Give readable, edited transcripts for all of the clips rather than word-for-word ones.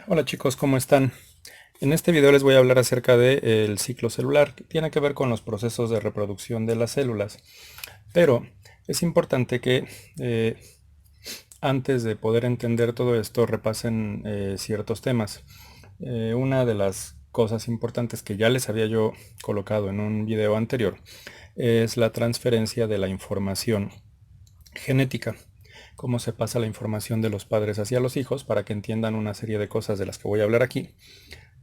Hola chicos, ¿cómo están? En este video les voy a hablar acerca del ciclo celular, que tiene que ver con los procesos de reproducción de las células. Pero es importante que antes de poder entender todo esto repasen ciertos temas. Una de las cosas importantes que ya les había yo colocado en un video anterior es la transferencia de la información genética, cómo se pasa la información de los padres hacia los hijos para que entiendan una serie de cosas de las que voy a hablar aquí.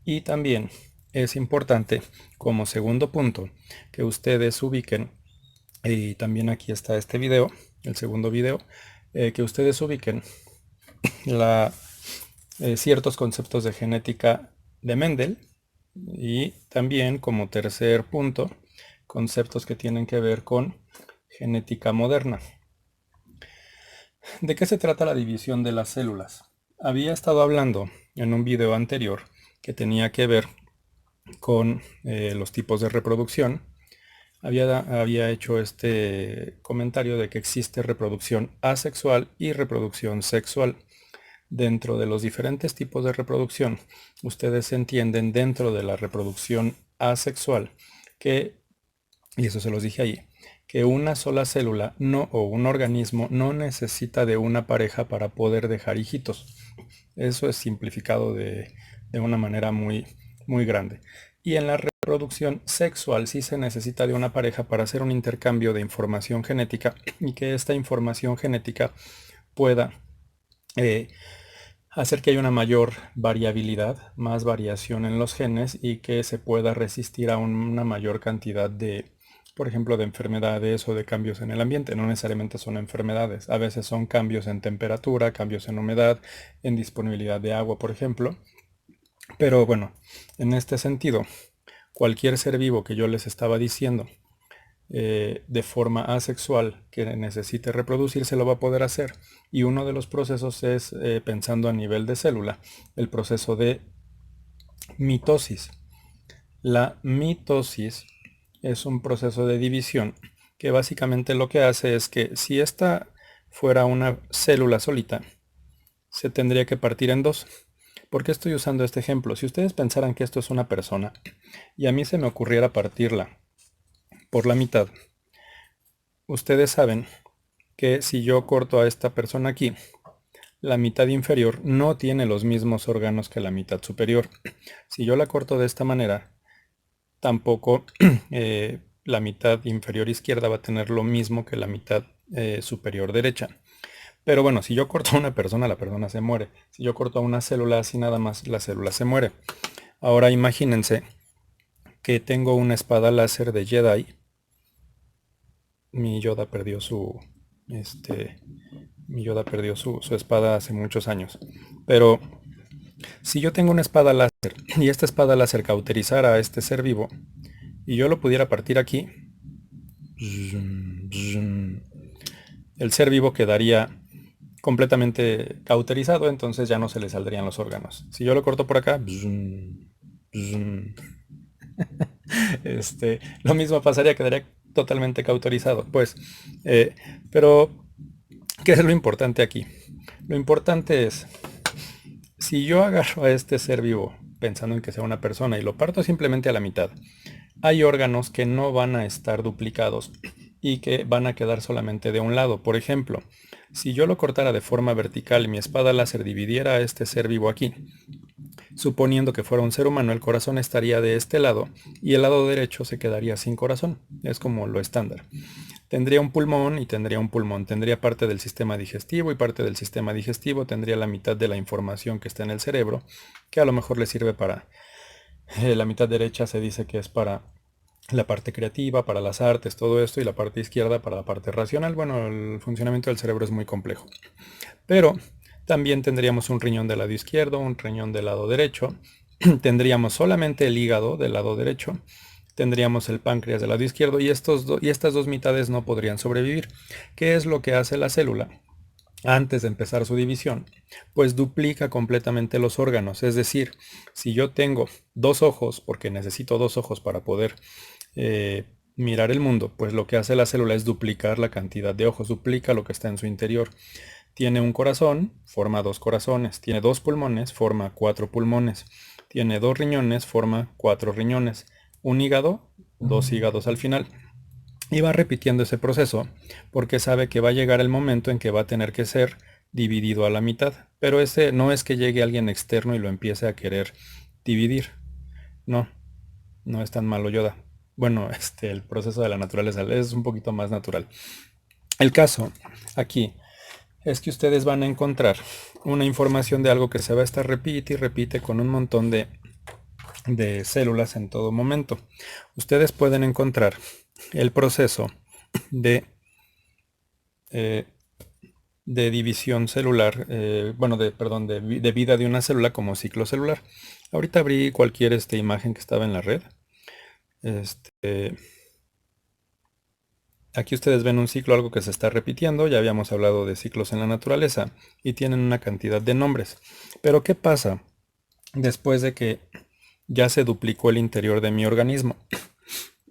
Y también es importante, como segundo punto, que ustedes ubiquen, y también aquí está este video, el segundo video, que ustedes ubiquen la, ciertos conceptos de genética de Mendel y también como tercer punto, conceptos que tienen que ver con genética moderna. ¿De qué se trata la división de las células? Había estado hablando en un video anterior que tenía que ver con los tipos de reproducción. Había hecho este comentario de que existe reproducción asexual y reproducción sexual. Dentro de los diferentes tipos de reproducción, ustedes entienden dentro de la reproducción asexual que, y eso se los dije ahí, que una sola célula o un organismo no necesita de una pareja para poder dejar hijitos. Eso es simplificado de una manera muy grande. Y en la reproducción sexual sí se necesita de una pareja para hacer un intercambio de información genética y que esta información genética pueda eh, hacer que haya una mayor variabilidad, más variación en los genes y que se pueda resistir a una mayor cantidad de, por ejemplo, de enfermedades o de cambios en el ambiente. No necesariamente son enfermedades, a veces son cambios en temperatura, cambios en humedad, en disponibilidad de agua, por ejemplo. Pero bueno, en este sentido, cualquier ser vivo que yo les estaba diciendo de forma asexual que necesite reproducirse lo va a poder hacer. Y uno de los procesos es, pensando a nivel de célula, el proceso de mitosis. La mitosis es un proceso de división que básicamente lo que hace es que si esta fuera una célula solita, se tendría que partir en dos. ¿Por qué estoy usando este ejemplo? Si ustedes pensaran que esto es una persona y a mí se me ocurriera partirla por la mitad, ustedes saben que si yo corto a esta persona aquí, la mitad inferior no tiene los mismos órganos que la mitad superior. Si yo la corto de esta manera, tampoco la mitad inferior izquierda va a tener lo mismo que la mitad superior derecha. Pero bueno, si yo corto a una persona, la persona se muere. Si yo corto a una célula así nada más, la célula se muere. Ahora imagínense que tengo una espada láser de Jedi. Mi Yoda perdió su, mi Yoda perdió su espada hace muchos años. Pero si yo tengo una espada láser y esta espada láser cauterizara a este ser vivo y yo lo pudiera partir aquí, el ser vivo quedaría completamente cauterizado, entonces ya no se le saldrían los órganos. Si yo lo corto por acá, lo mismo pasaría, quedaría totalmente cauterizado. Pues, eh, pero, ¿qué es lo importante aquí? Lo importante es, si yo agarro a este ser vivo pensando en que sea una persona y lo parto simplemente a la mitad, hay órganos que no van a estar duplicados y que van a quedar solamente de un lado. Por ejemplo, si yo lo cortara de forma vertical y mi espada láser dividiera a este ser vivo aquí, suponiendo que fuera un ser humano, el corazón estaría de este lado y el lado derecho se quedaría sin corazón. Es como lo estándar. Tendría un pulmón y tendría un pulmón. Tendría parte del sistema digestivo y parte del sistema digestivo. Tendría la mitad de la información que está en el cerebro, que a lo mejor le sirve para... la mitad derecha se dice que es para la parte creativa, para las artes, todo esto, y la parte izquierda para la parte racional. Bueno, el funcionamiento del cerebro es muy complejo. Pero también tendríamos un riñón del lado izquierdo, un riñón del lado derecho. Tendríamos solamente el hígado del lado derecho. Tendríamos el páncreas del lado izquierdo y estas dos mitades no podrían sobrevivir. ¿Qué es lo que hace la célula? Antes de empezar su división, pues duplica completamente los órganos. Es decir, si yo tengo dos ojos, porque necesito dos ojos para poder mirar el mundo, pues lo que hace la célula es duplicar la cantidad de ojos, duplica lo que está en su interior. Tiene un corazón, forma dos corazones. Tiene dos pulmones, forma cuatro pulmones. Tiene dos riñones, forma cuatro riñones. Un hígado, dos hígados al final. Y va repitiendo ese proceso porque sabe que va a llegar el momento en que va a tener que ser dividido a la mitad. Pero ese no es que llegue alguien externo y lo empiece a querer dividir. No, no es tan malo Yoda. Bueno, el proceso de la naturaleza es un poquito más natural. El caso aquí es que ustedes van a encontrar una información de algo que se va a estar repite y repite con un montón de células en todo momento. Ustedes pueden encontrar el proceso de, eh, de división celular, perdón, de vida de una célula como ciclo celular. Ahorita abrí cualquier imagen que estaba en la red. Aquí ustedes ven un ciclo, algo que se está repitiendo. Ya habíamos hablado de ciclos en la naturaleza y tienen una cantidad de nombres. Pero ¿qué pasa después de que ya se duplicó el interior de mi organismo?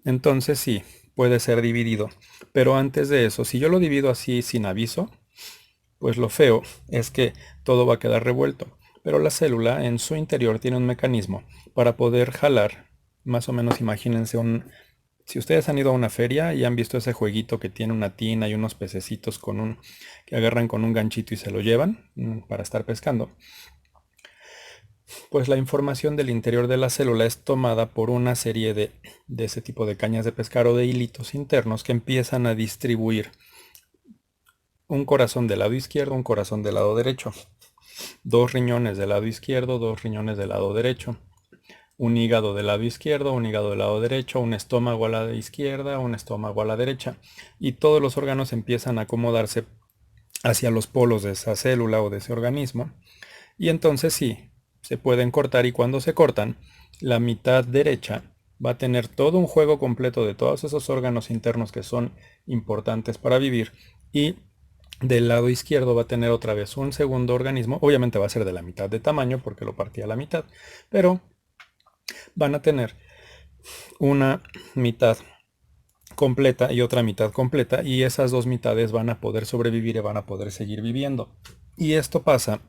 Entonces sí, puede ser dividido. Pero antes de eso, si yo lo divido así sin aviso, pues lo feo es que todo va a quedar revuelto. Pero la célula en su interior tiene un mecanismo para poder jalar. Más o menos imagínense si ustedes han ido a una feria y han visto ese jueguito que tiene una tina y unos pececitos que agarran con un ganchito y se lo llevan para estar pescando, pues la información del interior de la célula es tomada por una serie de ese tipo de cañas de pescar o de hilitos internos que empiezan a distribuir un corazón del lado izquierdo, un corazón del lado derecho, dos riñones del lado izquierdo, dos riñones del lado derecho, un hígado del lado izquierdo, un hígado del lado derecho, un estómago a la izquierda, un estómago a la derecha, y todos los órganos empiezan a acomodarse hacia los polos de esa célula o de ese organismo, y entonces sí, se pueden cortar, y cuando se cortan, la mitad derecha va a tener todo un juego completo de todos esos órganos internos que son importantes para vivir, y del lado izquierdo va a tener otra vez un segundo organismo. Obviamente va a ser de la mitad de tamaño porque lo partí a la mitad, pero van a tener una mitad completa y otra mitad completa, y esas dos mitades van a poder sobrevivir y van a poder seguir viviendo. Y esto pasa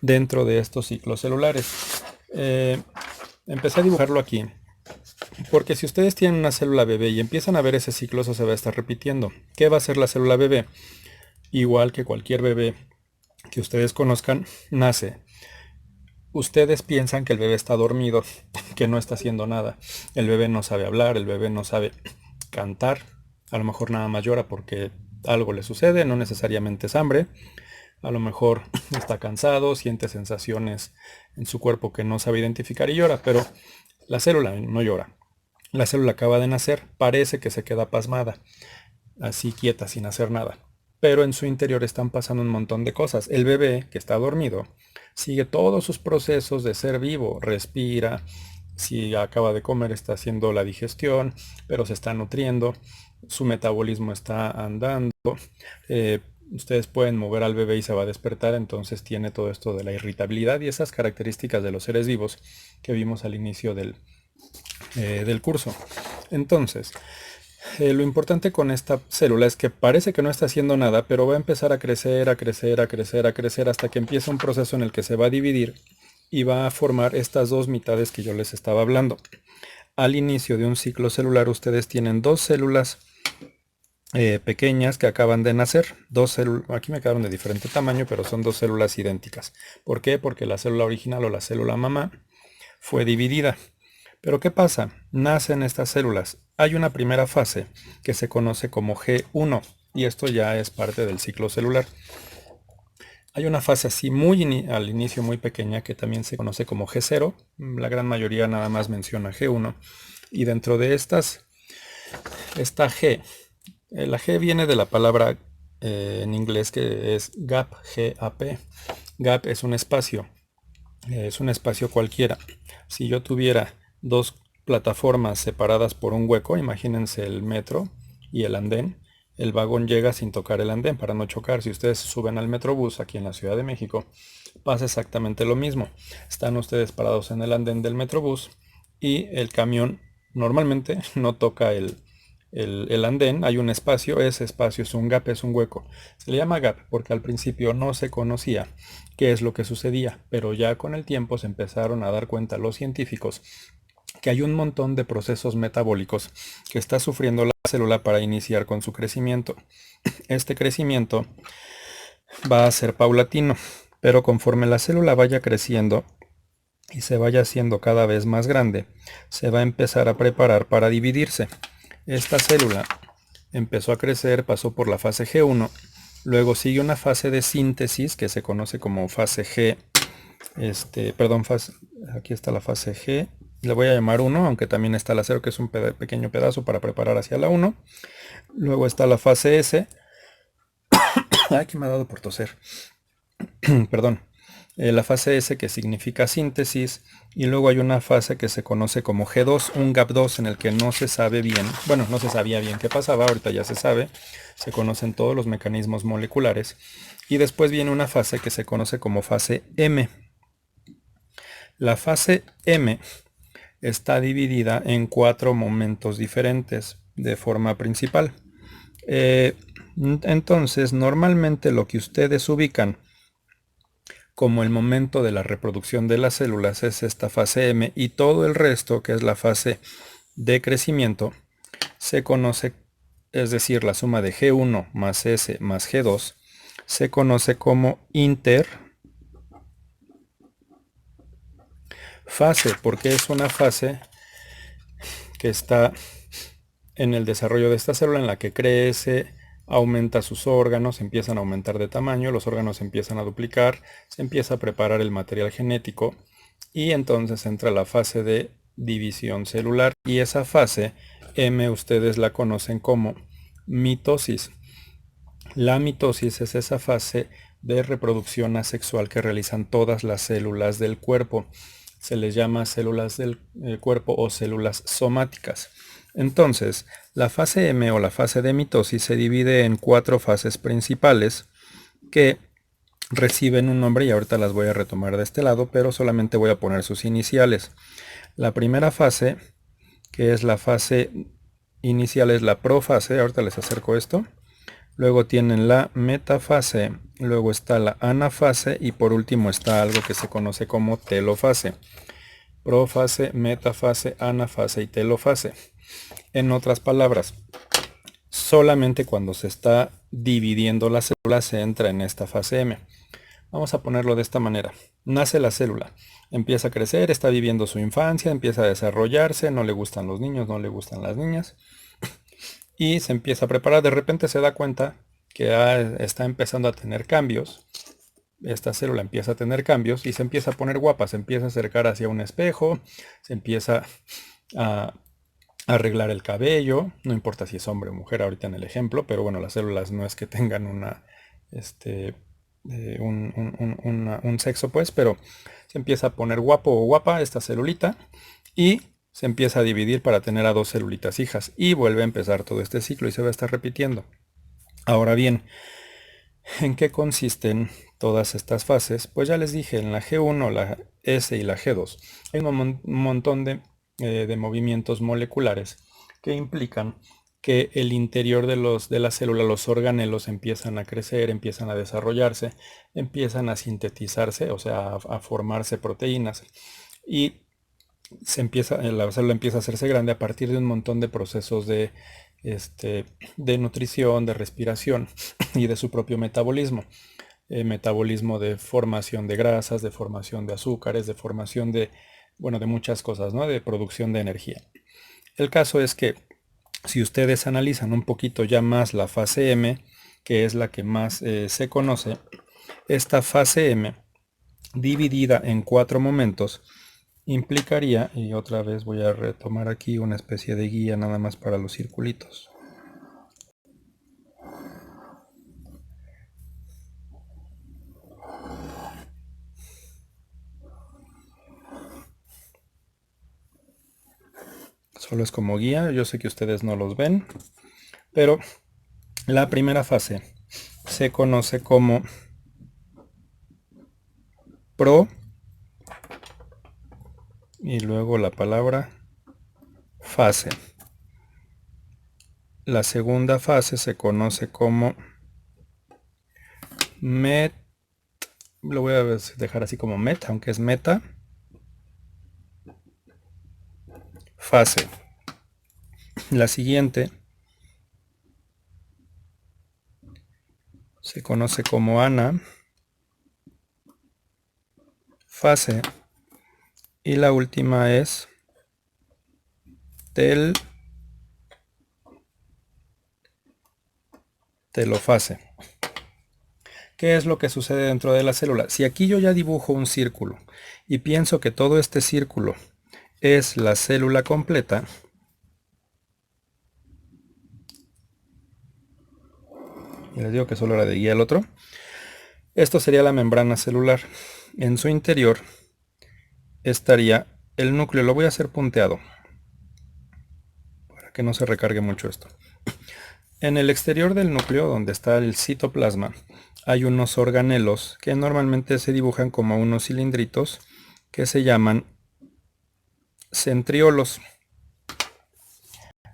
dentro de estos ciclos celulares. Empecé a dibujarlo aquí porque si ustedes tienen una célula bebé y empiezan a ver ese ciclo, eso se va a estar repitiendo. ¿Qué va a hacer la célula bebé? Igual que cualquier bebé que ustedes conozcan, nace. Ustedes piensan que el bebé está dormido, que no está haciendo nada. El bebé no sabe hablar, el bebé no sabe cantar. A lo mejor nada más llora porque algo le sucede, no necesariamente es hambre. A lo mejor está cansado, siente sensaciones en su cuerpo que no sabe identificar y llora, pero la célula no llora. La célula acaba de nacer, parece que se queda pasmada, así quieta, sin hacer nada. Pero en su interior están pasando un montón de cosas. El bebé, que está dormido, sigue todos sus procesos de ser vivo, respira, si acaba de comer está haciendo la digestión, pero se está nutriendo, su metabolismo está andando, ustedes pueden mover al bebé y se va a despertar, entonces tiene todo esto de la irritabilidad y esas características de los seres vivos que vimos al inicio del curso. Entonces, lo importante con esta célula es que parece que no está haciendo nada, pero va a empezar a crecer, a crecer, a crecer, a crecer, hasta que empieza un proceso en el que se va a dividir y va a formar estas dos mitades que yo les estaba hablando. Al inicio de un ciclo celular ustedes tienen dos células pequeñas que acaban de nacer. Aquí me quedaron de diferente tamaño, pero son dos células idénticas. ¿Por qué? Porque la célula original o la célula mamá fue dividida. Pero ¿qué pasa? Nacen estas células. Hay una primera fase que se conoce como G1 y esto ya es parte del ciclo celular. Hay una fase así al inicio muy pequeña que también se conoce como G0. La gran mayoría nada más menciona G1. Y dentro de estas está G. La G viene de la palabra en inglés que es gap, G-A-P. Gap es un espacio cualquiera. Si yo tuviera dos plataformas separadas por un hueco, imagínense el metro y el andén, el vagón llega sin tocar el andén para no chocar. Si ustedes suben al Metrobús aquí en la Ciudad de México, pasa exactamente lo mismo. Están ustedes parados en el andén del Metrobús y el camión normalmente no toca el andén, hay un espacio, ese espacio es un gap, es un hueco. Se le llama gap porque al principio no se conocía qué es lo que sucedía, pero ya con el tiempo se empezaron a dar cuenta los científicos que hay un montón de procesos metabólicos que está sufriendo la célula para iniciar con su crecimiento. Este crecimiento va a ser paulatino, pero conforme la célula vaya creciendo y se vaya haciendo cada vez más grande, se va a empezar a preparar para dividirse. Esta célula empezó a crecer, pasó por la fase G1, luego sigue una fase de síntesis que se conoce como fase G, aquí está la fase G, le voy a llamar 1, aunque también está la 0, que es un pequeño pedazo para preparar hacia la 1. Luego está la fase S, aquí me ha dado por toser, perdón, la fase S que significa síntesis, y luego hay una fase que se conoce como G2, un gap 2 en el que no se sabe bien, bueno, no se sabía bien qué pasaba, ahorita ya se sabe, se conocen todos los mecanismos moleculares, y después viene una fase que se conoce como fase M. La fase M está dividida en 4 momentos diferentes de forma principal. Entonces, normalmente lo que ustedes ubican como el momento de la reproducción de las células es esta fase M, y todo el resto, que es la fase de crecimiento, se conoce, es decir, la suma de G1 más S más G2, se conoce como interfase, porque es una fase que está en el desarrollo de esta célula, en la que crece, aumenta sus órganos, empiezan a aumentar de tamaño, los órganos empiezan a duplicar, se empieza a preparar el material genético, y entonces entra la fase de división celular, y esa fase M ustedes la conocen como mitosis. La mitosis es esa fase de reproducción asexual que realizan todas las células del cuerpo. Se les llama células del cuerpo o células somáticas. Entonces, la fase M o la fase de mitosis se divide en 4 fases principales que reciben un nombre, y ahorita las voy a retomar de este lado, pero solamente voy a poner sus iniciales. La primera fase, que es la fase inicial, es la profase, ahorita les acerco esto. Luego tienen la metafase, luego está la anafase, y por último está algo que se conoce como telofase. Profase, metafase, anafase y telofase. En otras palabras, solamente cuando se está dividiendo la célula se entra en esta fase M. Vamos a ponerlo de esta manera. Nace la célula, empieza a crecer, está viviendo su infancia, empieza a desarrollarse, no le gustan los niños, no le gustan las niñas, y se empieza a preparar. De repente se da cuenta que está empezando a tener cambios. Esta célula empieza a tener cambios y se empieza a poner guapa, se empieza a acercar hacia un espejo, se empieza a arreglar el cabello, no importa si es hombre o mujer ahorita en el ejemplo, pero bueno, las células no es que tengan un sexo, pues, pero se empieza a poner guapo o guapa esta celulita, y se empieza a dividir para tener a 2 celulitas hijas, y vuelve a empezar todo este ciclo y se va a estar repitiendo. Ahora bien, ¿en qué consisten todas estas fases? Pues ya les dije, en la G1, la S y la G2 hay un montón de movimientos moleculares que implican que el interior de la célula, los organelos, empiezan a crecer, empiezan a desarrollarse, empiezan a sintetizarse, o sea, a formarse proteínas, y la célula empieza a hacerse grande a partir de un montón de procesos de nutrición, de respiración y de su propio metabolismo. Metabolismo de formación de grasas, de formación de azúcares, de formación bueno, de muchas cosas, ¿no? De producción de energía. El caso es que si ustedes analizan un poquito ya más la fase M, que es la que más se conoce, esta fase M, dividida en 4 momentos, implicaría, y otra vez voy a retomar aquí una especie de guía nada más para los circulitos. Solo es como guía, yo sé que ustedes no los ven, pero la primera fase se conoce como pro, y luego la palabra fase. la segunda fase se conoce como lo voy a dejar así como aunque es meta fase. La siguiente se conoce como ana fase y la última es telofase. ¿Qué es lo que sucede dentro de la célula? Si aquí yo ya dibujo un círculo y pienso que todo este círculo es la célula completa, y les digo que solo era de guía el otro, esto sería la membrana celular. En su interior estaría el núcleo. Lo voy a hacer punteado para que no se recargue mucho esto. En el exterior del núcleo, donde está el citoplasma, hay unos organelos que normalmente se dibujan como unos cilindritos que se llaman centriolos.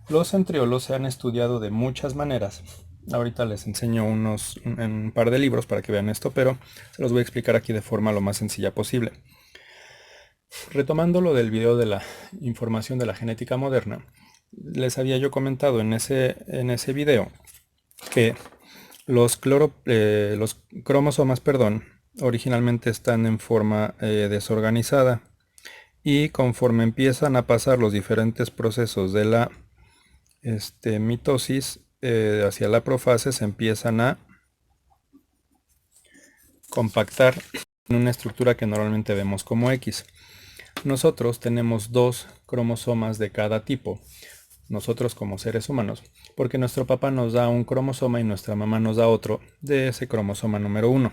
Los centriolos se han estudiado de muchas maneras. Ahorita les enseño un par de libros para que vean esto, pero se los voy a explicar aquí de forma lo más sencilla posible. Retomando lo del video de la información de la genética moderna, les había yo comentado en ese video que los cromosomas, originalmente están en forma desorganizada y conforme empiezan a pasar los diferentes procesos de la mitosis hacia la profase, se empiezan a compactar en una estructura que normalmente vemos como X. Nosotros tenemos 2 cromosomas de cada tipo, nosotros como seres humanos, porque nuestro papá nos da un cromosoma y nuestra mamá nos da otro de ese cromosoma número 1.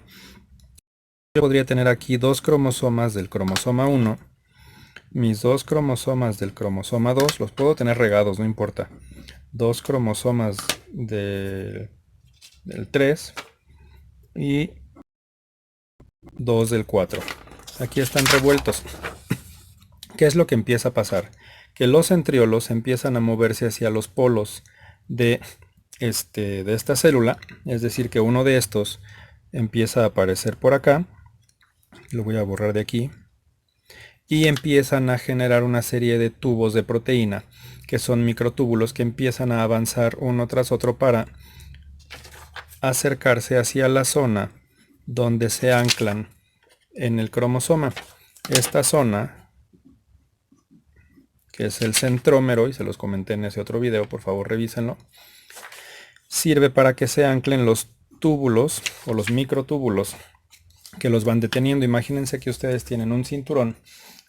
Yo podría tener aquí 2 cromosomas del cromosoma 1, mis 2 cromosomas del cromosoma 2, los puedo tener regados, no importa, 2 cromosomas del 3 y 2 del 4. Aquí están revueltos. ¿Qué es lo que empieza a pasar? Que los centriolos empiezan a moverse hacia los polos de esta célula, es decir, que uno de estos empieza a aparecer por acá, lo voy a borrar de aquí, y empiezan a generar una serie de tubos de proteína, que son microtúbulos que empiezan a avanzar uno tras otro para acercarse hacia la zona donde se anclan en el cromosoma. Esta zona, que es el centrómero, y se los comenté en ese otro video, por favor revísenlo, sirve para que se anclen los túbulos o los microtúbulos que los van deteniendo. Imagínense que ustedes tienen un cinturón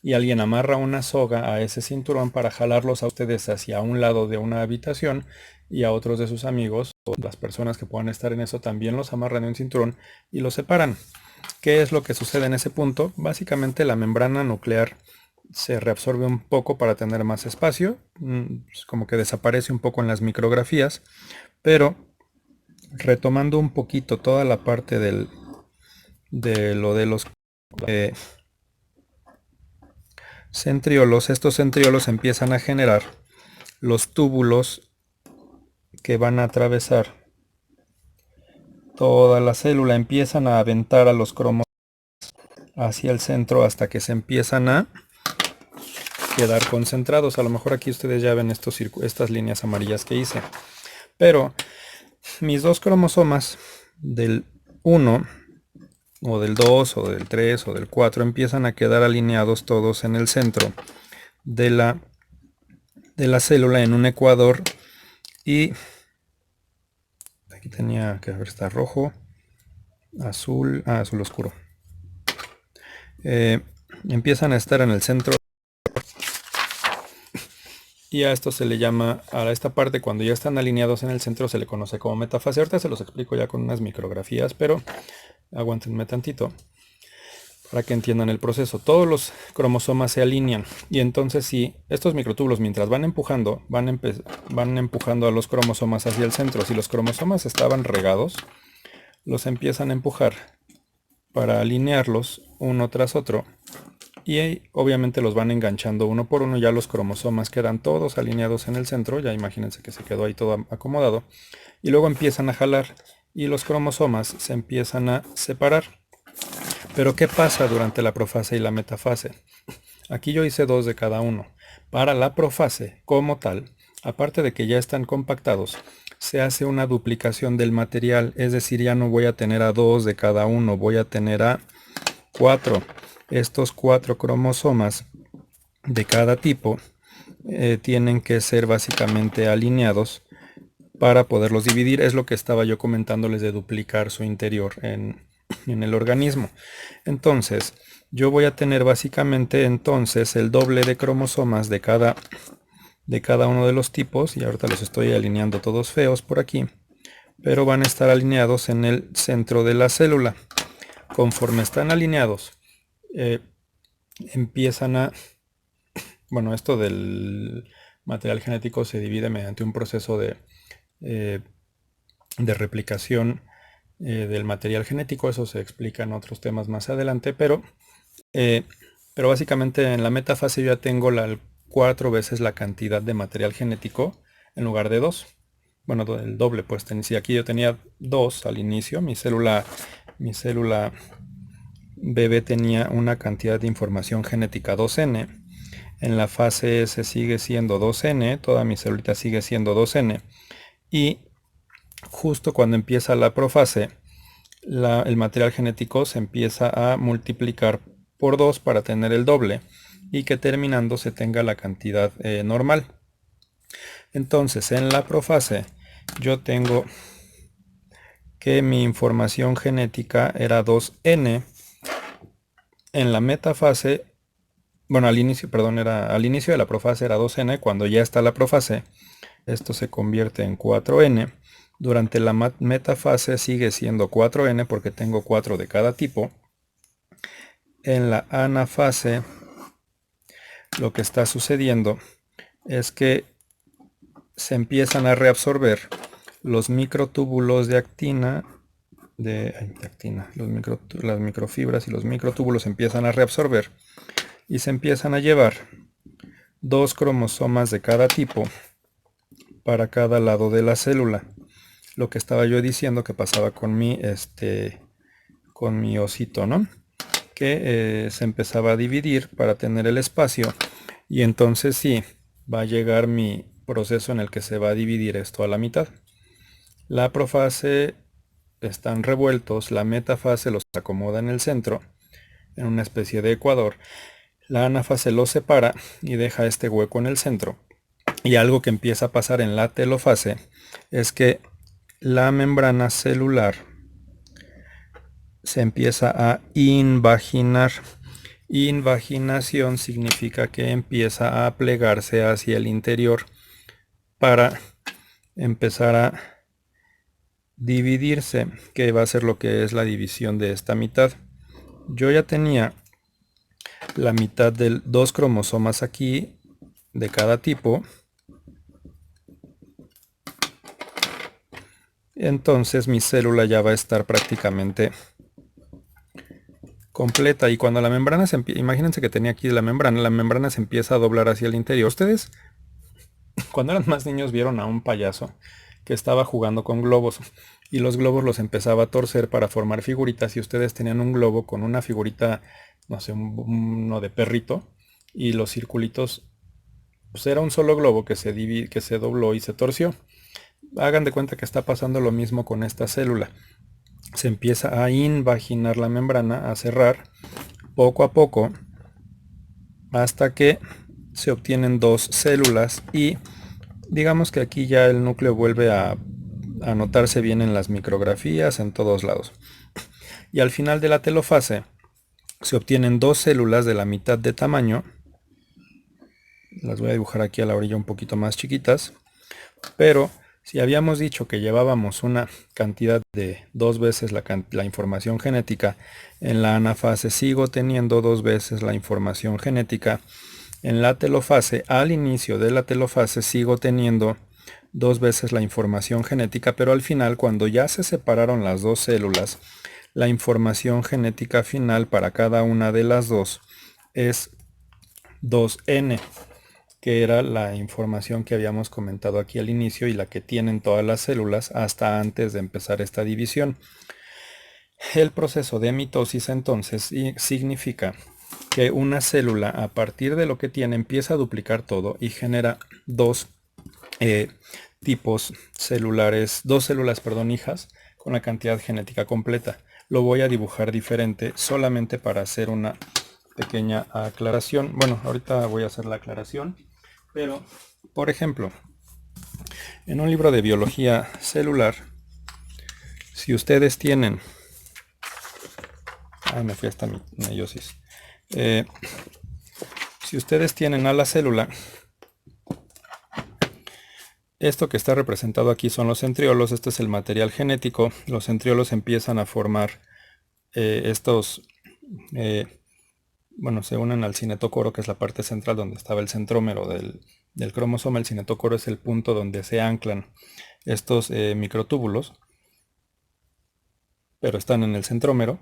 y alguien amarra una soga a ese cinturón para jalarlos a ustedes hacia un lado de una habitación, y a otros de sus amigos o las personas que puedan estar en eso también los amarran en un cinturón y los separan. ¿Qué es lo que sucede en ese punto? Básicamente la membrana nuclear se reabsorbe un poco para tener más espacio, como que desaparece un poco en las micrografías, pero retomando un poquito toda la parte de lo de los centriolos, estos centriolos empiezan a generar los túbulos que van a atravesar toda la célula, empiezan a aventar a los cromos hacia el centro hasta que se empiezan a quedar concentrados. A lo mejor aquí ustedes ya ven estas líneas amarillas que hice, pero mis 2 cromosomas del 1 o del 2 o del 3 o del 4 empiezan a quedar alineados todos en el centro de la célula en un ecuador, y aquí tenía que ver, está rojo, azul, azul oscuro, empiezan a estar en el centro, y a esto se le llama, a esta parte cuando ya están alineados en el centro se le conoce como metafase. Ahorita se los explico ya con unas micrografías, pero aguántenme tantito para que entiendan el proceso. Todos los cromosomas se alinean, y entonces si estos microtúbulos, mientras van empujando, van empujando a los cromosomas hacia el centro. Si los cromosomas estaban regados, los empiezan a empujar para alinearlos uno tras otro y obviamente los van enganchando uno por uno. Ya los cromosomas quedan todos alineados en el centro, ya imagínense que se quedó ahí todo acomodado, y luego empiezan a jalar y los cromosomas se empiezan a separar. Pero ¿qué pasa durante la profase y la metafase? Aquí yo hice 2 de cada uno. Para la profase como tal, aparte de que ya están compactados, se hace una duplicación del material, es decir, ya no voy a tener a 2 de cada uno, voy a tener a 4. Estos 4 cromosomas de cada tipo tienen que ser básicamente alineados para poderlos dividir. Es lo que estaba yo comentándoles de duplicar su interior en el organismo. Entonces, yo voy a tener básicamente entonces el doble de cromosomas de cada uno de los tipos, y ahorita los estoy alineando todos feos por aquí, pero van a estar alineados en el centro de la célula. Conforme están alineados, empiezan a... Bueno, esto del material genético se divide mediante un proceso de replicación del material genético. Eso se explica en otros temas más adelante, pero básicamente en la metafase yo ya tengo 4 veces la cantidad de material genético en lugar de 2. Bueno, el doble, pues si aquí yo tenía 2 al inicio, mi célula bebé tenía una cantidad de información genética 2N. En la fase S sigue siendo 2N, toda mi célula sigue siendo 2N. Y justo cuando empieza la profase, el material genético se empieza a multiplicar por 2 para tener el doble, y que terminando se tenga la cantidad normal. Entonces en la profase yo tengo que mi información genética era 2N. En la metafase, bueno, al inicio de la profase era 2N. Cuando ya está la profase, esto se convierte en 4N. Durante la metafase sigue siendo 4N porque tengo 4 de cada tipo. En la anafase lo que está sucediendo es que se empiezan a reabsorber los microtúbulos de actina, las microfibras y los microtúbulos empiezan a reabsorber y se empiezan a llevar 2 cromosomas de cada tipo para cada lado de la célula. Lo que estaba yo diciendo que pasaba con mi osito, ¿no? Que se empezaba a dividir para tener el espacio, y entonces sí, va a llegar mi proceso en el que se va a dividir esto a la mitad. La profase están revueltos, la metafase los acomoda en el centro, en una especie de ecuador. La anafase los separa y deja este hueco en el centro. Y algo que empieza a pasar en la telofase es que la membrana celular se empieza a invaginar. Invaginación significa que empieza a plegarse hacia el interior para empezar a dividirse, que va a ser lo que es la división de esta mitad. Yo ya tenía la mitad de 2 cromosomas aquí de cada tipo. Entonces mi célula ya va a estar prácticamente completa, y cuando la membrana se empieza, imagínense que tenía aquí la membrana se empieza a doblar hacia el interior. Ustedes cuando eran más niños vieron a un payaso que estaba jugando con globos, y los globos los empezaba a torcer para formar figuritas, y ustedes tenían un globo con una figurita, no sé, uno de perrito, y los circulitos, pues era un solo globo que se dobló y se torció. Hagan de cuenta que está pasando lo mismo con esta célula. Se empieza a invaginar la membrana, a cerrar poco a poco, hasta que se obtienen 2 células, y digamos que aquí ya el núcleo vuelve a notarse bien en las micrografías, en todos lados. Y al final de la telofase se obtienen 2 células de la mitad de tamaño. Las voy a dibujar aquí a la orilla un poquito más chiquitas, pero si habíamos dicho que llevábamos una cantidad de 2 veces la información genética, en la anafase sigo teniendo 2 veces la información genética. En la telofase, al inicio de la telofase, sigo teniendo 2 veces la información genética, pero al final, cuando ya se separaron las 2 células, la información genética final para cada una de las 2 es 2N, que era la información que habíamos comentado aquí al inicio y la que tienen todas las células hasta antes de empezar esta división. El proceso de mitosis entonces significa que una célula, a partir de lo que tiene, empieza a duplicar todo y genera dos tipos celulares, dos células, perdón, hijas, con la cantidad genética completa. Lo voy a dibujar diferente solamente para hacer una pequeña aclaración. Bueno, ahorita voy a hacer la aclaración, pero, por ejemplo, en un libro de biología celular, si ustedes tienen... me fui hasta mi meiosis. Si ustedes tienen a la célula, esto que está representado aquí son los centriolos, este es el material genético. Los centriolos empiezan a formar estos, bueno, se unen al cinetocoro, que es la parte central donde estaba el centrómero del cromosoma. El cinetocoro es el punto donde se anclan estos microtúbulos, pero están en el centrómero.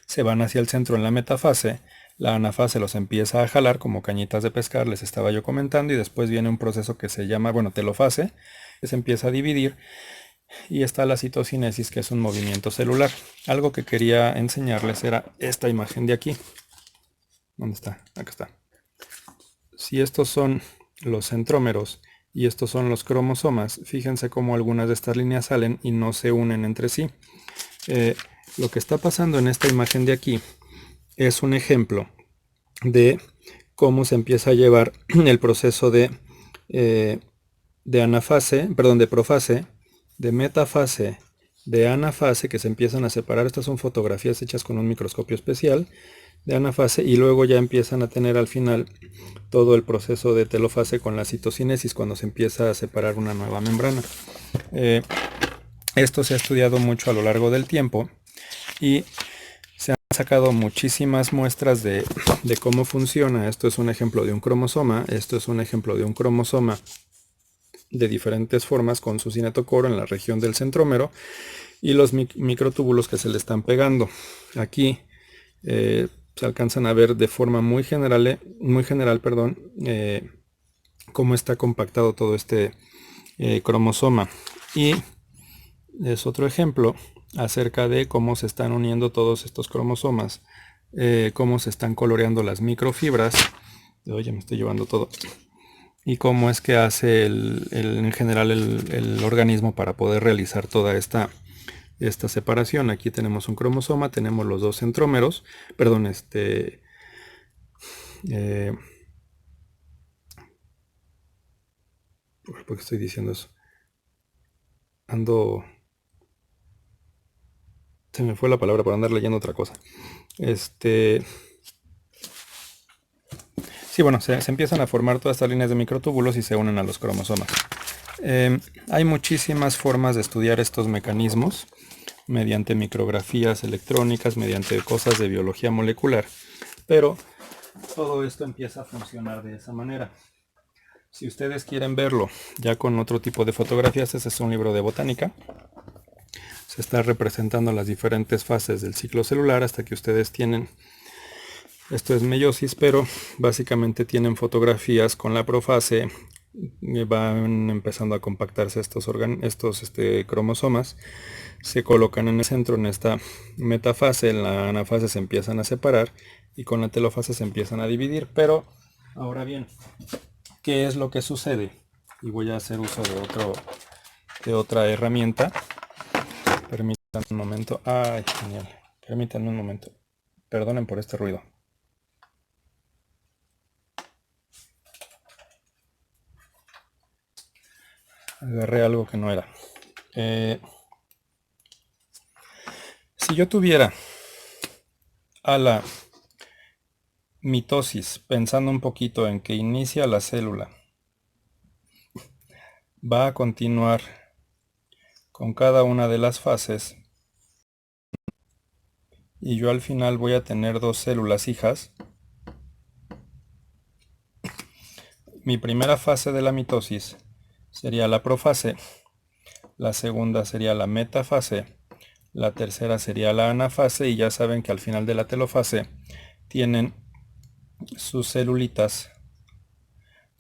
Se van hacia el centro en la metafase. La anafase los empieza a jalar como cañitas de pescar, les estaba yo comentando, y después viene un proceso que se llama, bueno, telofase, que se empieza a dividir, y está la citocinesis, que es un movimiento celular. Algo que quería enseñarles era esta imagen de aquí. ¿Dónde está? Acá está. Si estos son los centrómeros y estos son los cromosomas, fíjense cómo algunas de estas líneas salen y no se unen entre sí. Lo que está pasando en esta imagen de aquí es un ejemplo de cómo se empieza a llevar el proceso de anafase, perdón, de profase, de metafase, de anafase, que se empiezan a separar. Estas son fotografías hechas con un microscopio especial, de anafase, y luego ya empiezan a tener al final todo el proceso de telofase con la citocinesis, cuando se empieza a separar una nueva membrana. Esto se ha estudiado mucho a lo largo del tiempo y se han sacado muchísimas muestras de cómo funciona. Esto es un ejemplo de un cromosoma, esto es un ejemplo de un cromosoma de diferentes formas con su cinetocoro en la región del centrómero y los microtúbulos que se le están pegando. Aquí se alcanzan a ver de forma muy general, cómo está compactado todo este cromosoma. Y es otro ejemplo acerca de cómo se están uniendo todos estos cromosomas, cómo se están coloreando las microfibras. Oye, me estoy llevando todo. Y cómo es que hace en general el organismo para poder realizar toda esta separación. Aquí tenemos un cromosoma, tenemos los dos centrómeros, perdón, ¿por qué estoy diciendo eso? Se me fue la palabra por andar leyendo otra cosa. Sí, bueno, se empiezan a formar todas estas líneas de microtúbulos y se unen a los cromosomas. Hay muchísimas formas de estudiar estos mecanismos, mediante micrografías electrónicas, mediante cosas de biología molecular, pero todo esto empieza a funcionar de esa manera. Si ustedes quieren verlo ya con otro tipo de fotografías, este es un libro de botánica. Se está representando las diferentes fases del ciclo celular hasta que ustedes tienen, esto es meiosis, pero básicamente tienen fotografías con la profase. Van empezando a compactarse estos cromosomas, se colocan en el centro en esta metafase, en la anafase se empiezan a separar y con la telofase se empiezan a dividir. Pero ahora bien, ¿qué es lo que sucede? Y voy a hacer uso de otra herramienta. Permítanme un momento. Ay, genial. Permítanme un momento. Perdonen por este ruido. Agarré algo que no era. Si yo tuviera a la mitosis, pensando un poquito en que inicia la célula, va a continuar con cada una de las fases, y yo al final voy a tener dos células hijas. Mi primera fase de la mitosis sería la profase, la segunda sería la metafase, la tercera sería la anafase, y ya saben que al final de la telofase tienen sus celulitas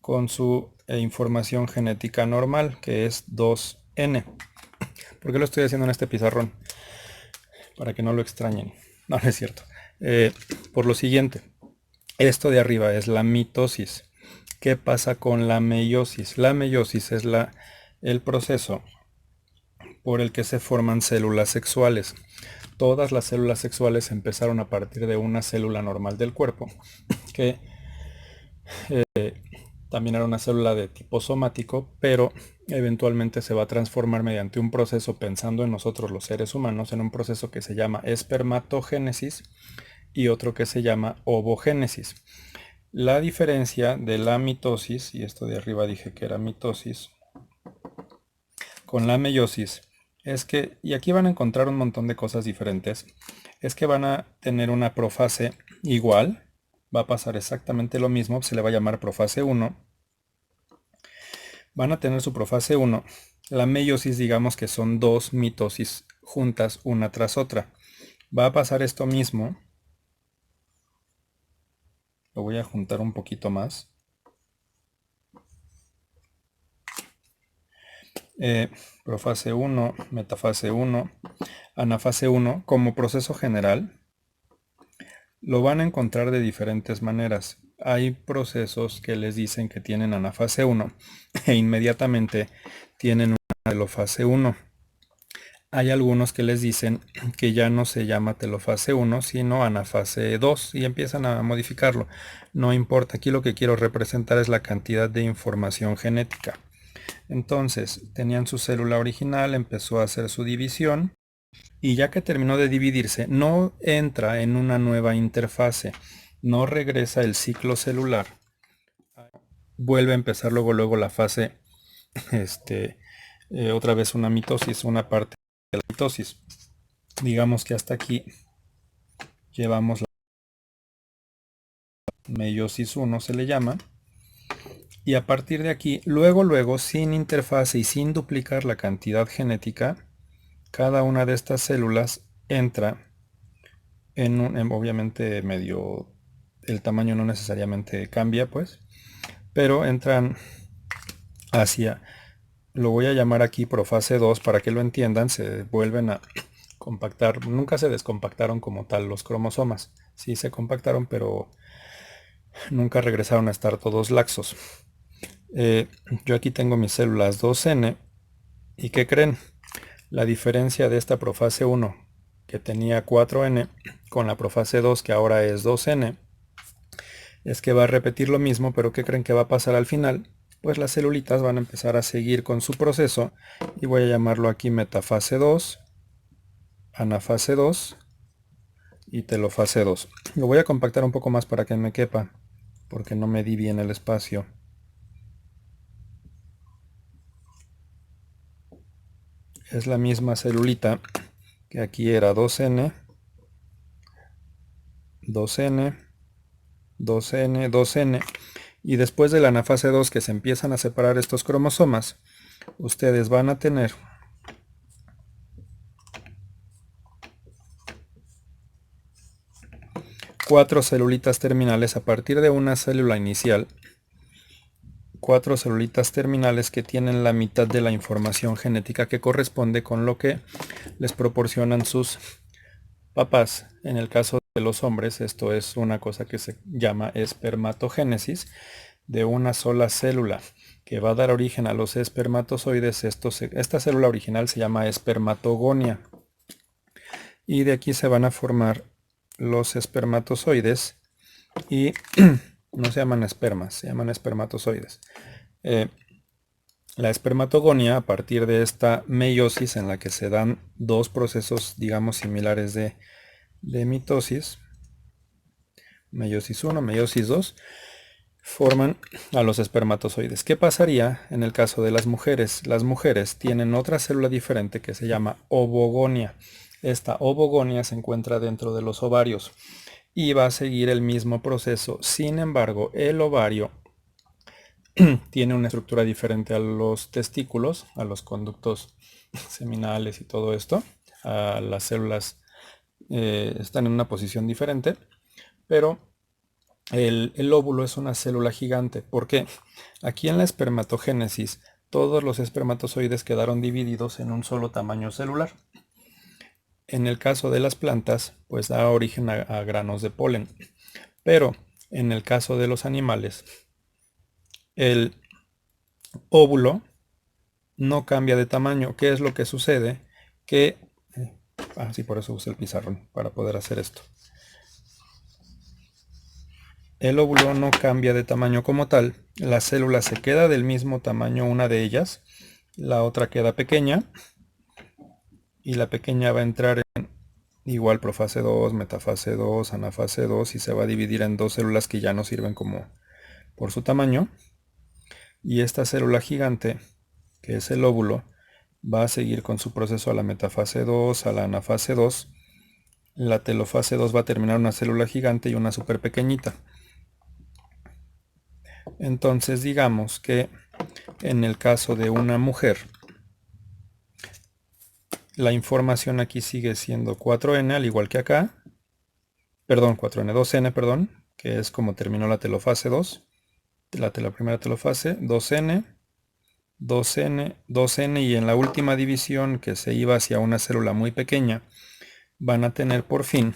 con su información genética normal, que es 2N. ¿Por qué lo estoy haciendo en este pizarrón? Para que no lo extrañen. No, no es cierto. Por lo siguiente, esto de arriba es la mitosis. ¿Qué pasa con la meiosis? La meiosis es el proceso por el que se forman células sexuales. Todas las células sexuales empezaron a partir de una célula normal del cuerpo, que también era una célula de tipo somático, pero eventualmente se va a transformar mediante un proceso, pensando en nosotros los seres humanos, en un proceso que se llama espermatogénesis y otro que se llama ovogénesis. La diferencia de la mitosis, y esto de arriba dije que era mitosis, con la meiosis, es que, y aquí van a encontrar un montón de cosas diferentes, es que van a tener una profase igual, va a pasar exactamente lo mismo, se le va a llamar profase 1, van a tener su profase 1, la meiosis digamos que son dos mitosis juntas una tras otra, va a pasar esto mismo, lo voy a juntar un poquito más, profase 1, metafase 1, anafase 1, como proceso general, lo van a encontrar de diferentes maneras. Hay procesos que les dicen que tienen anafase 1 e inmediatamente tienen una telofase 1. Hay algunos que les dicen que ya no se llama telofase 1, sino anafase 2 y empiezan a modificarlo. No importa, aquí lo que quiero representar es la cantidad de información genética. Entonces, tenían su célula original, empezó a hacer su división y ya que terminó de dividirse, no entra en una nueva interfase, no regresa el ciclo celular, vuelve a empezar luego la fase, otra vez una mitosis, una parte de la mitosis. Digamos que hasta aquí llevamos la meiosis 1, se le llama, y a partir de aquí, luego, sin interfase y sin duplicar la cantidad genética, cada una de estas células entra obviamente medio, el tamaño no necesariamente cambia, pues, pero entran hacia, lo voy a llamar aquí profase 2 para que lo entiendan, se vuelven a compactar, nunca se descompactaron como tal los cromosomas, sí se compactaron, pero nunca regresaron a estar todos laxos. Yo aquí tengo mis células 2N, ¿y qué creen? La diferencia de esta profase 1, que tenía 4N, con la profase 2, que ahora es 2N, es que va a repetir lo mismo, pero ¿qué creen que va a pasar al final? Pues las celulitas van a empezar a seguir con su proceso y voy a llamarlo aquí metafase 2, anafase 2 y telofase 2. Lo voy a compactar un poco más para que me quepa, porque no me di bien el espacio. Es la misma celulita que aquí era 2N, 2N, 2N, 2N. Y después de la anafase 2 que se empiezan a separar estos cromosomas, ustedes van a tener cuatro celulitas terminales a partir de una célula inicial, cuatro celulitas terminales que tienen la mitad de la información genética que corresponde con lo que les proporcionan sus papás. En el caso de los hombres, esto es una cosa que se llama espermatogénesis, de una sola célula que va a dar origen a los espermatozoides. Esta célula original se llama espermatogonia y de aquí se van a formar los espermatozoides y no se llaman espermas, se llaman espermatozoides. La espermatogonia, a partir de esta meiosis en la que se dan dos procesos, digamos, similares de mitosis, meiosis 1, meiosis 2, forman a los espermatozoides. ¿Qué pasaría en el caso de las mujeres? Las mujeres tienen otra célula diferente que se llama ovogonia. Esta ovogonia se encuentra dentro de los ovarios y va a seguir el mismo proceso. Sin embargo, el ovario tiene una estructura diferente a los testículos, a los conductos seminales y todo esto. Las células están en una posición diferente, pero el óvulo es una célula gigante. ¿Por qué? Aquí en la espermatogénesis, todos los espermatozoides quedaron divididos en un solo tamaño celular. En el caso de las plantas, pues da origen a granos de polen. Pero en el caso de los animales, el óvulo no cambia de tamaño. ¿Qué es lo que sucede? Que, sí, por eso usé el pizarrón, para poder hacer esto. El óvulo no cambia de tamaño como tal. La célula se queda del mismo tamaño una de ellas, la otra queda pequeña, y la pequeña va a entrar en igual profase 2, metafase 2, anafase 2, y se va a dividir en dos células que ya no sirven como por su tamaño. Y esta célula gigante, que es el óvulo, va a seguir con su proceso a la metafase 2, a la anafase 2. La telofase 2 va a terminar una célula gigante y una súper pequeñita. Entonces digamos que en el caso de una mujer, la información aquí sigue siendo 4N, al igual que acá. Perdón, 4N, 2N, perdón, que es como terminó la telofase 2. La primera telofase, 2N, 2N, 2N, y en la última división, que se iba hacia una célula muy pequeña, van a tener por fin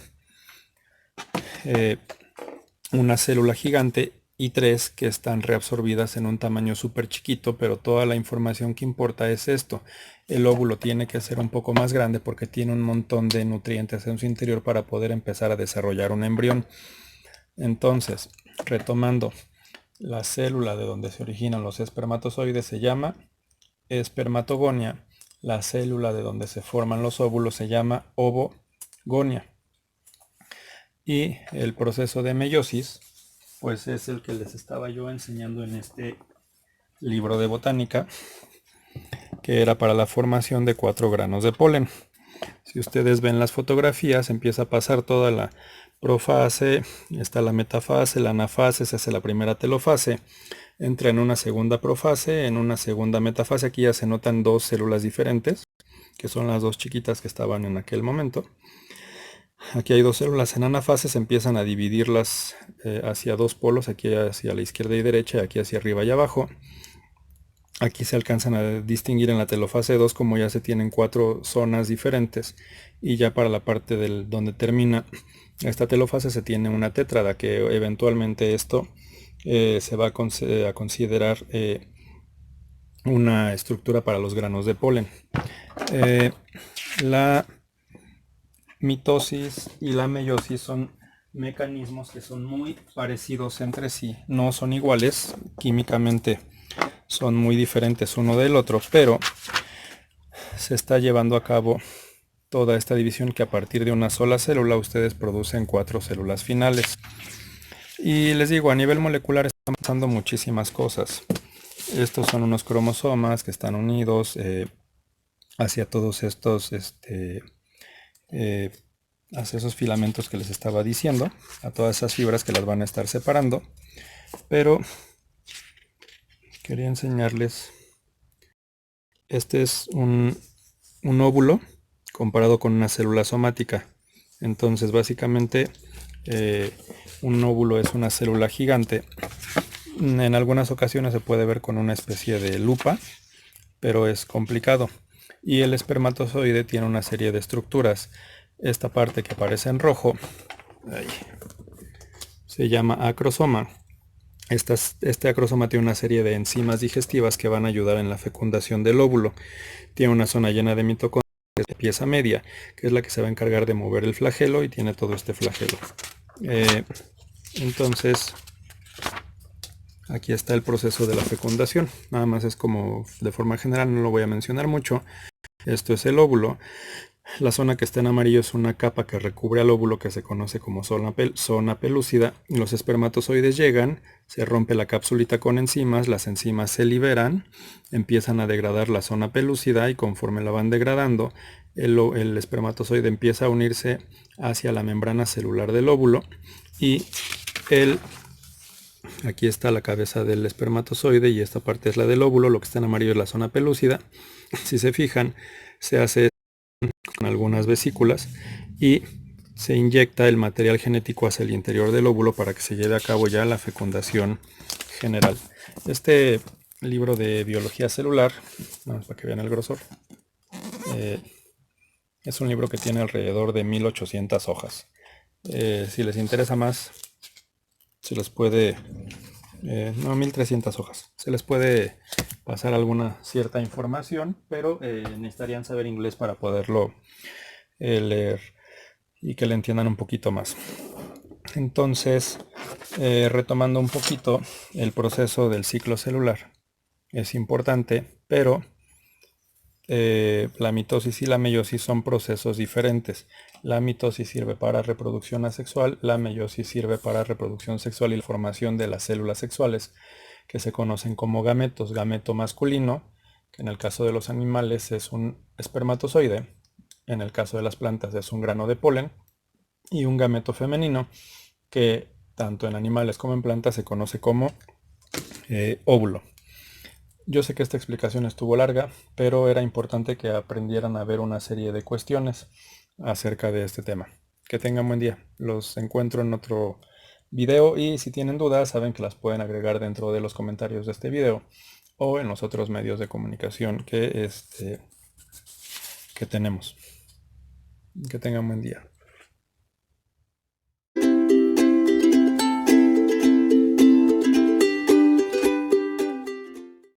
una célula gigante y 3 que están reabsorbidas en un tamaño súper chiquito, pero toda la información que importa es esto. El óvulo tiene que ser un poco más grande porque tiene un montón de nutrientes en su interior para poder empezar a desarrollar un embrión. Entonces, retomando, la célula de donde se originan los espermatozoides se llama espermatogonia. La célula de donde se forman los óvulos se llama ovogonia. Y el proceso de meiosis, pues es el que les estaba yo enseñando en este libro de botánica, que era para la formación de 4 granos de polen. Si ustedes ven las fotografías, empieza a pasar toda la profase, está la metafase, la anafase, se hace la primera telofase, entra en una segunda profase, en una segunda metafase. Aquí ya se notan dos células diferentes, que son las dos chiquitas que estaban en aquel momento. Aquí hay dos células en anafase, se empiezan a dividirlas hacia dos polos, aquí hacia la izquierda y derecha, y aquí hacia arriba y abajo. Aquí se alcanzan a distinguir en la telofase 2 como ya se tienen 4 zonas diferentes, y ya para la parte donde termina esta telofase se tiene una tétrada, que eventualmente esto se va a considerar una estructura para los granos de polen. La mitosis y la meiosis son mecanismos que son muy parecidos entre sí, no son iguales químicamente, son muy diferentes uno del otro, pero se está llevando a cabo toda esta división, que a partir de una sola célula ustedes producen 4 células finales. Y les digo, a nivel molecular están pasando muchísimas cosas. Estos son unos cromosomas que están unidos hacia todos estos hacia esos filamentos que les estaba diciendo, a todas esas fibras que las van a estar separando. Pero quería enseñarles, este es un óvulo comparado con una célula somática. Entonces básicamente un óvulo es una célula gigante. En algunas ocasiones se puede ver con una especie de lupa, pero es complicado. Y el espermatozoide tiene una serie de estructuras. Esta parte que aparece en rojo se llama acrosoma. Este acrosoma tiene una serie de enzimas digestivas que van a ayudar en la fecundación del óvulo. Tiene una zona llena de mitocondrias, que es la pieza media, que es la que se va a encargar de mover el flagelo, y tiene todo este flagelo. Entonces, aquí está el proceso de la fecundación. Nada más es como de forma general, no lo voy a mencionar mucho. Esto es el óvulo. La zona que está en amarillo es una capa que recubre al óvulo, que se conoce como zona pelúcida. Los espermatozoides llegan, se rompe la capsulita con enzimas, las enzimas se liberan, empiezan a degradar la zona pelúcida, y conforme la van degradando, el espermatozoide empieza a unirse hacia la membrana celular del óvulo, y aquí está la cabeza del espermatozoide y esta parte es la del óvulo. Lo que está en amarillo es la zona pelúcida. Si se fijan, se hace con algunas vesículas y se inyecta el material genético hacia el interior del óvulo para que se lleve a cabo ya la fecundación general. Este libro de biología celular, vamos para que vean el grosor, es un libro que tiene alrededor de 1800 hojas. Si les interesa más, se les puede, no, 1300 hojas, se les puede pasar alguna cierta información, pero necesitarían saber inglés para poderlo leer y que le entiendan un poquito más. Entonces, retomando un poquito el proceso del ciclo celular, es importante, pero la mitosis y la meiosis son procesos diferentes. La mitosis sirve para reproducción asexual, la meiosis sirve para reproducción sexual y la formación de las células sexuales, que se conocen como gametos. Gameto masculino, que en el caso de los animales es un espermatozoide, en el caso de las plantas es un grano de polen, y un gameto femenino, que tanto en animales como en plantas se conoce como óvulo. Yo sé que esta explicación estuvo larga, pero era importante que aprendieran a ver una serie de cuestiones acerca de este tema. Que tengan buen día. Los encuentro en otro video y si tienen dudas saben que las pueden agregar dentro de los comentarios de este video o en los otros medios de comunicación que tenemos. Que tengan buen día.